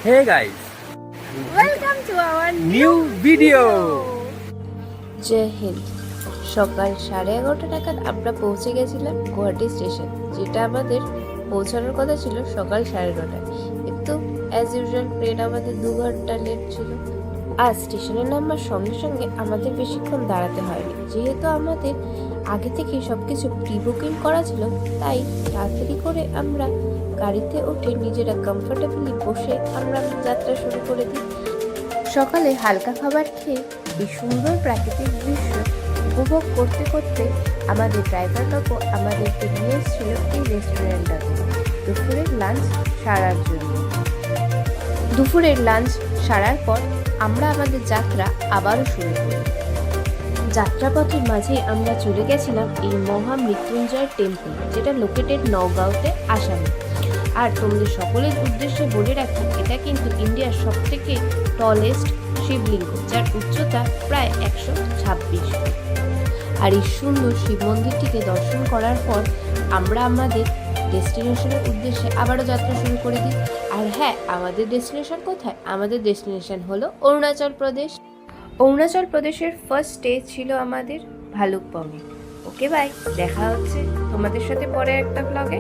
Hey guys, Welcome to our new video. জয় হিন্দ। সকাল 11:30 নাগাদ আমরা পৌঁছে গেছিলাম গুয়াহাটি স্টেশন, যেটা আমাদের পৌঁছানোর কথা ছিল সকাল 9:30টায়, কিন্তু অ্যাজ ইউজুয়াল ট্রেন আমাদের 2 ঘন্টা লেট ছিল। আর স্টেশনে নামার সঙ্গে সঙ্গে আমাদের বেশিক্ষণ দাঁড়াতে হয়নি, যেহেতু আমাদের আগে থেকে সব কিছু প্রি বুকিং করা ছিল। তাই তাড়াতাড়ি করে আমরা গাড়িতে উঠে নিজেরা কমফোর্টেবলি বসে আমরা যাত্রা শুরু করে দিই। সকালে হালকা খাবার খেয়ে এই সুন্দর প্রাকৃতিক দৃশ্য উপভোগ করতে করতে আমাদের ড্রাইভার কাকু আমাদেরকে নিয়ে এসেছিল এই রেস্টুরেন্টটাতে দুপুরের লাঞ্চ সারার জন্য। দুপুরের লাঞ্চ সারার পর আমরা আমাদের যাত্রা আবারও শুরু করি। যাত্রাপথের মাঝে আমরা চলে গেছিলাম এই মহামৃত্যুঞ্জয় টেম্পল, যেটা লোকেটেড নওগাঁওতে, আসামে। আর তোমাদের সকলের উদ্দেশ্যে বলে রাখি, এটা কিন্তু ইন্ডিয়ার সবথেকে টলেস্ট শিবলিঙ্গ, যার উচ্চতা প্রায় 126 ফুট। আর এই সুন্দর শিব মন্দিরটিকে দর্শন করার পর আমরা আমাদের ডেস্টিনেশনের উদ্দেশ্যে আবারও যাত্রা শুরু করে দিই। আর হ্যাঁ, আমাদের ডেস্টিনেশন কোথায়? আমাদের ডেস্টিনেশন হলো অরুণাচল প্রদেশ। অরুণাচল প্রদেশের ফার্স্ট স্টে ছিল আমাদের ভালুকপংয়ে। ওকে বাই, দেখা হচ্ছে তোমাদের সাথে পরে একটা ব্লগে।